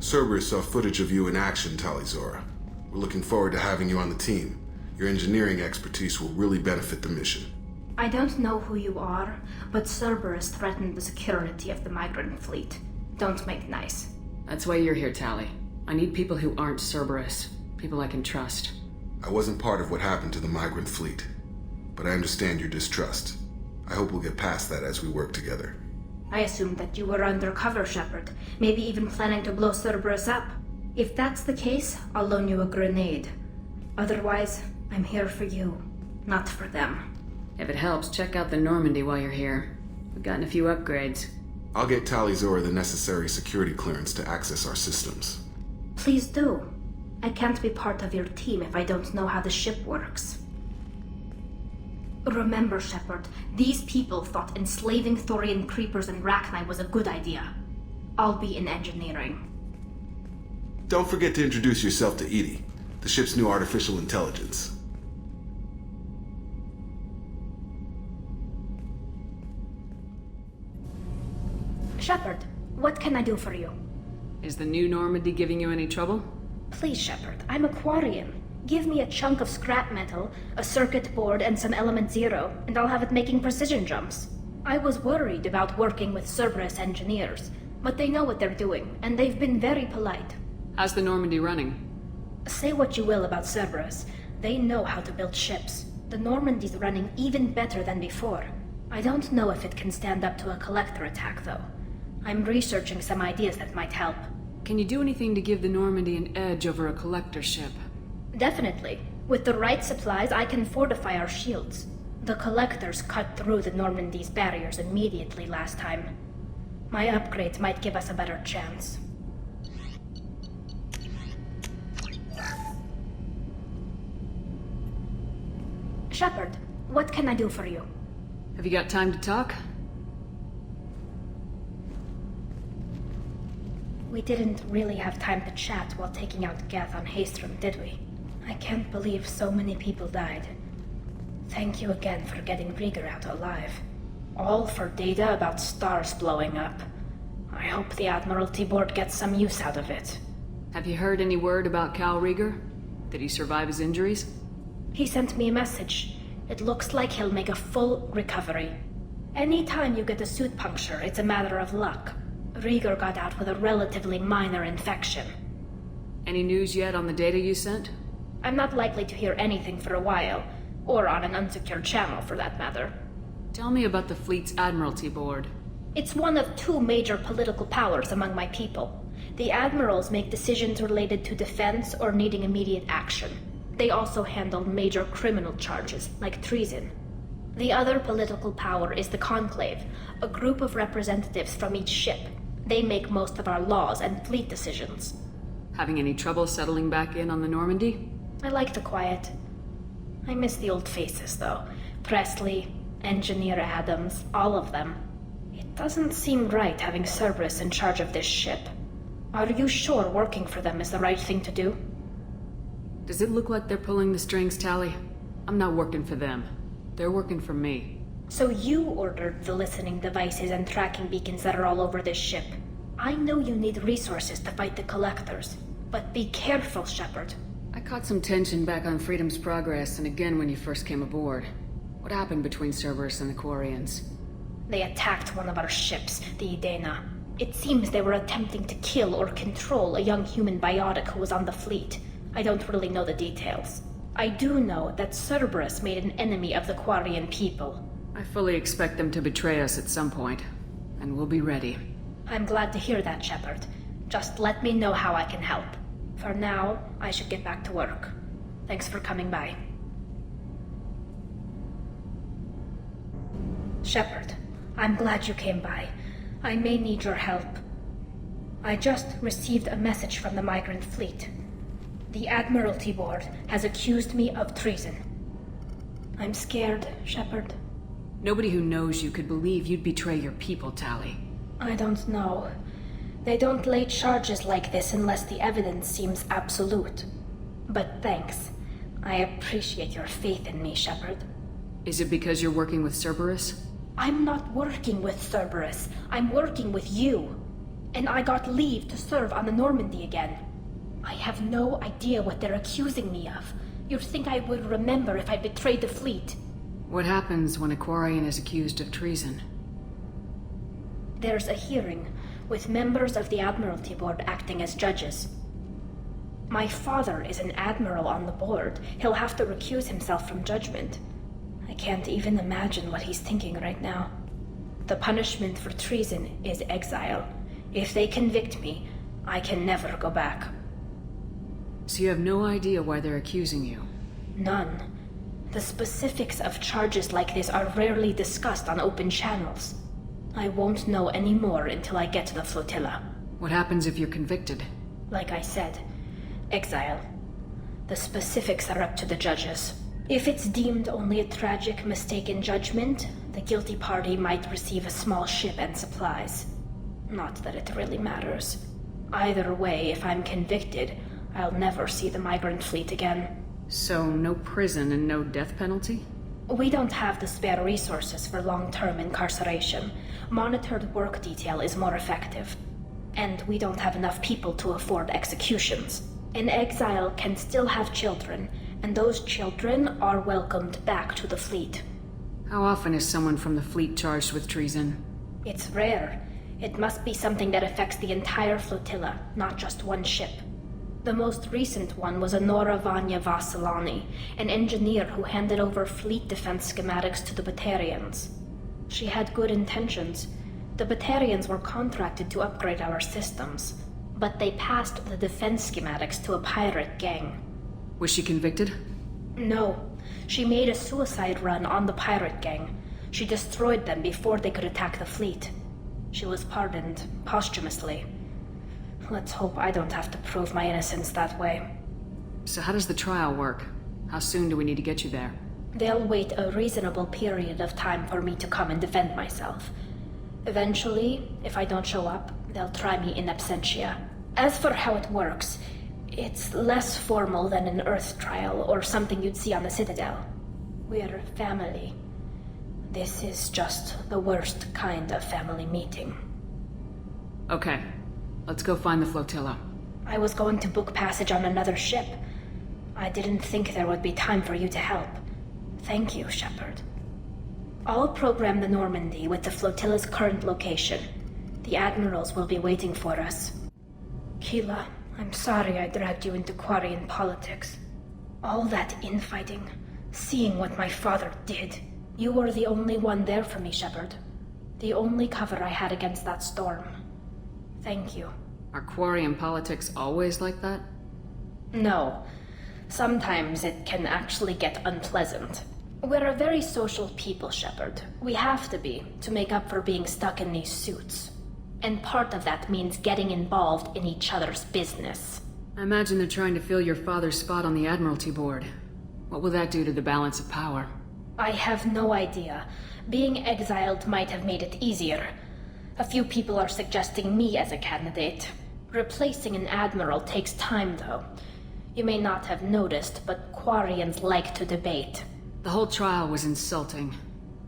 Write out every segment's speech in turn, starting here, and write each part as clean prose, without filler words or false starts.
Cerberus saw footage of you in action, Tali. We're looking forward to having you on the team. Your engineering expertise will really benefit the mission. I don't know who you are, but Cerberus threatened the security of the migrant fleet. Don't make nice. That's why you're here, Tali. I need people who aren't Cerberus. People I can trust. I wasn't part of what happened to the migrant fleet, but I understand your distrust. I hope we'll get past that as we work together. I assumed that you were undercover, Shepard, maybe even planning to blow Cerberus up. If that's the case, I'll loan you a grenade. Otherwise, I'm here for you, not for them. If it helps, check out the Normandy while you're here. We've gotten a few upgrades. I'll get Tali the necessary security clearance to access our systems. Please do. I can't be part of your team if I don't know how the ship works. Remember, Shepard, these people thought enslaving Thorian creepers and Rachni was a good idea. I'll be in engineering. Don't forget to introduce yourself to EDI, the ship's new artificial intelligence. Shepard, what can I do for you? Is the new Normandy giving you any trouble? Please, Shepard, I'm a Quarian. Give me a chunk of scrap metal, a circuit board, and some element zero, and I'll have it making precision jumps. I was worried about working with Cerberus engineers, but they know what they're doing, and they've been very polite. How's the Normandy running? Say what you will about Cerberus, they know how to build ships. The Normandy's running even better than before. I don't know if it can stand up to a collector attack, though. I'm researching some ideas that might help. Can you do anything to give the Normandy an edge over a collector ship? Definitely. With the right supplies, I can fortify our shields. The collectors cut through the Normandy's barriers immediately last time. My upgrades might give us a better chance. Shepard, what can I do for you? Have you got time to talk? We didn't really have time to chat while taking out Gath on Haestrom, did we? I can't believe so many people died. Thank you again for getting Rieger out alive. All for data about stars blowing up. I hope the Admiralty Board gets some use out of it. Have you heard any word about Cal Rieger? Did he survive his injuries? He sent me a message. It looks like he'll make a full recovery. Anytime you get a suit puncture, it's a matter of luck. Rieger got out with a relatively minor infection. Any news yet on the data you sent? I'm not likely to hear anything for a while, or on an unsecured channel for that matter. Tell me about the fleet's Admiralty Board. It's one of two major political powers among my people. The admirals make decisions related to defense or needing immediate action. They also handle major criminal charges, like treason. The other political power is the Conclave, a group of representatives from each ship. They make most of our laws and fleet decisions. Having any trouble settling back in on the Normandy? I like the quiet. I miss the old faces, though. Presley, Engineer Adams, all of them. It doesn't seem right having Cerberus in charge of this ship. Are you sure working for them is the right thing to do? Does it look like they're pulling the strings, Tali? I'm not working for them. They're working for me. So you ordered the listening devices and tracking beacons that are all over this ship. I know you need resources to fight the Collectors, but be careful, Shepard. I caught some tension back on Freedom's Progress and again when you first came aboard. What happened between Cerberus and the Quarians? They attacked one of our ships, the Idena. It seems they were attempting to kill or control a young human biotic who was on the fleet. I don't really know the details. I do know that Cerberus made an enemy of the Quarian people. I fully expect them to betray us at some point, and we'll be ready. I'm glad to hear that, Shepard. Just let me know how I can help. For now, I should get back to work. Thanks for coming by. Shepard, I'm glad you came by. I may need your help. I just received a message from the migrant fleet. The Admiralty Board has accused me of treason. I'm scared, Shepard. Nobody who knows you could believe you'd betray your people, Tali. I don't know. They don't lay charges like this unless the evidence seems absolute. But thanks. I appreciate your faith in me, Shepard. Is it because you're working with Cerberus? I'm not working with Cerberus. I'm working with you. and I got leave to serve on the Normandy again. I have no idea what they're accusing me of. You'd think I would remember if I betrayed the fleet. What happens when a Quarian is accused of treason? There's a hearing, with members of the Admiralty Board acting as judges. My father is an admiral on the board. He'll have to recuse himself from judgment. I can't even imagine what he's thinking right now. The punishment for treason is exile. If they convict me, I can never go back. So you have no idea why they're accusing you? None. The specifics of charges like this are rarely discussed on open channels. I won't know any more until I get to the flotilla. What happens if you're convicted? Like I said, exile. The specifics are up to the judges. If it's deemed only a tragic mistake in judgment, the guilty party might receive a small ship and supplies. Not that it really matters. Either way, if I'm convicted, I'll never see the migrant fleet again. So no prison and no death penalty? We don't have the spare resources for long-term incarceration. Monitored work detail is more effective. And we don't have enough people to afford executions. An exile can still have children, and those children are welcomed back to the fleet. How often is someone from the fleet charged with treason? It's rare. It must be something that affects the entire flotilla, not just one ship. The most recent one was Honora Vanya Vassilani, an engineer who handed over fleet defense schematics to the Batarians. She had good intentions. The Batarians were contracted to upgrade our systems, but they passed the defense schematics to a pirate gang. Was she convicted? No. She made a suicide run on the pirate gang. She destroyed them before they could attack the fleet. She was pardoned posthumously. Let's hope I don't have to prove my innocence that way. So how does the trial work? How soon do we need to get you there? They'll wait a reasonable period of time for me to come and defend myself. Eventually, if I don't show up, they'll try me in absentia. As for how it works, it's less formal than an Earth trial or something you'd see on the Citadel. We're family. This is just the worst kind of family meeting. Okay. Let's go find the flotilla. I was going to book passage on another ship. I didn't think there would be time for you to help. Thank you, Shepard. I'll program the Normandy with the flotilla's current location. The admirals will be waiting for us. Keela, I'm sorry I dragged you into Quarian politics. All that infighting, seeing what my father did. You were the only one there for me, Shepard. The only cover I had against that storm. Thank you. Are Quarian politics always like that? No. Sometimes it can actually get unpleasant. We're a very social people, Shepard. We have to be, to make up for being stuck in these suits. And part of that means getting involved in each other's business. I imagine they're trying to fill your father's spot on the Admiralty Board. What will that do to the balance of power? I have no idea. Being exiled might have made it easier. A few people are suggesting me as a candidate. Replacing an admiral takes time, though. You may not have noticed, but Quarians like to debate. The whole trial was insulting.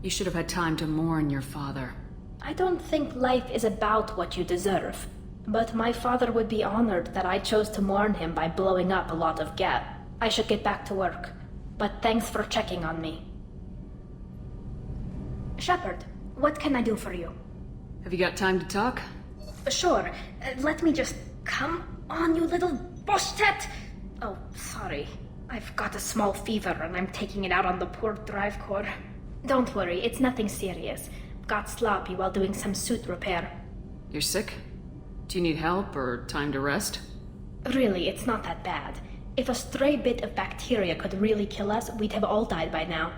You should have had time to mourn your father. I don't think life is about what you deserve. But my father would be honored that I chose to mourn him by blowing up a lot of gas. I should get back to work. But thanks for checking on me. Shepard, what can I do for you? Have you got time to talk? Sure. Let me just... Come on, you little boshtet! Oh, sorry. I've got a small fever and I'm taking it out on the poor drive core. Don't worry, it's nothing serious. Got sloppy while doing some suit repair. You're sick? Do you need help or time to rest? Really, it's not that bad. If a stray bit of bacteria could really kill us, we'd have all died by now.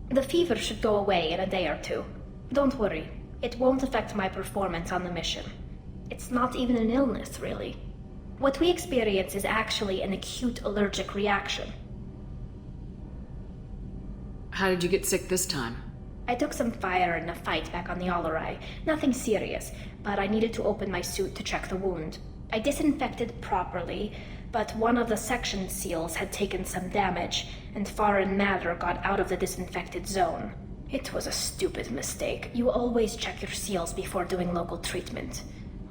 The fever should go away in a day or two. Don't worry. It won't affect my performance on the mission. It's not even an illness, really. What we experience is actually an acute allergic reaction. How did you get sick this time? I took some fire in a fight back on the Allerai. Nothing serious, but I needed to open my suit to check the wound. I disinfected properly, but one of the section seals had taken some damage, and foreign matter got out of the disinfected zone. It was a stupid mistake. You always check your seals before doing local treatment.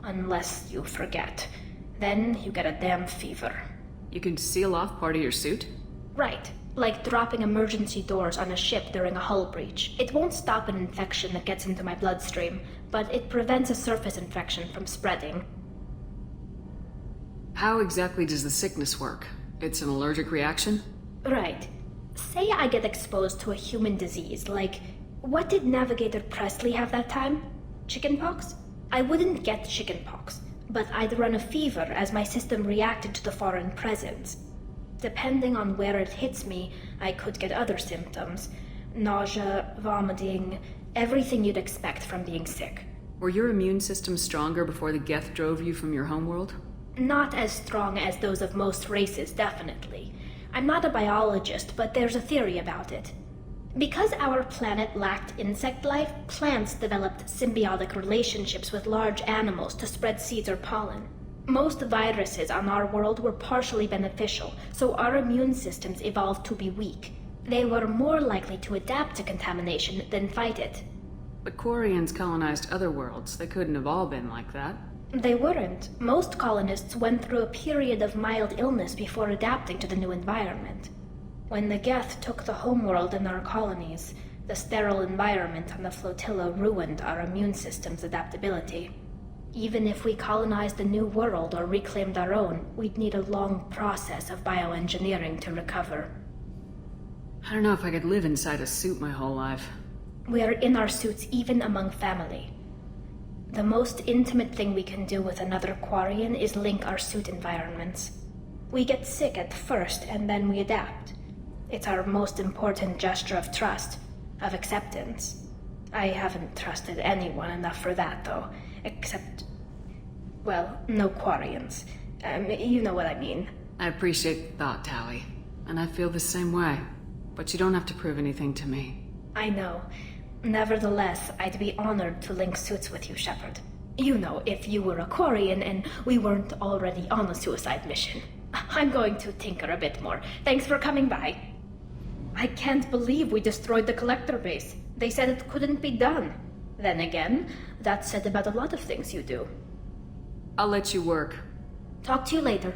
Unless you forget. Then you get a damn fever. You can seal off part of your suit? Right. Like dropping emergency doors on a ship during a hull breach. It won't stop an infection that gets into my bloodstream, but it prevents a surface infection from spreading. How exactly does the sickness work? It's an allergic reaction? Right. Say I get exposed to a human disease, like... What did Navigator Presley have that time? Chickenpox? I wouldn't get chickenpox, but I'd run a fever as my system reacted to the foreign presence. Depending on where it hits me, I could get other symptoms. Nausea, vomiting, everything you'd expect from being sick. Were your immune system stronger before the Geth drove you from your homeworld? Not as strong as those of most races, definitely. I'm not a biologist, but there's a theory about it. Because our planet lacked insect life, plants developed symbiotic relationships with large animals to spread seeds or pollen. Most viruses on our world were partially beneficial, so our immune systems evolved to be weak. They were more likely to adapt to contamination than fight it. But Quarians colonized other worlds. They couldn't have all been like that. They weren't. Most colonists went through a period of mild illness before adapting to the new environment. When the Geth took the homeworld in our colonies, the sterile environment on the flotilla ruined our immune system's adaptability. Even if we colonized a new world or reclaimed our own, we'd need a long process of bioengineering to recover. I don't know if I could live inside a suit my whole life. We are in our suits even among family. The most intimate thing we can do with another Quarian is link our suit environments. We get sick at first and then we adapt. It's our most important gesture of trust, of acceptance. I haven't trusted anyone enough for that, though. Except... well, no Quarians. You know what I mean. I appreciate the thought, Tali. And I feel the same way. But you don't have to prove anything to me. I know. Nevertheless, I'd be honored to link suits with you, Shepard. You know, if you were a Quarian and we weren't already on a suicide mission. I'm going to tinker a bit more. Thanks for coming by. I can't believe we destroyed the collector base. They said it couldn't be done. Then again, that's said about a lot of things you do. I'll let you work. Talk to you later.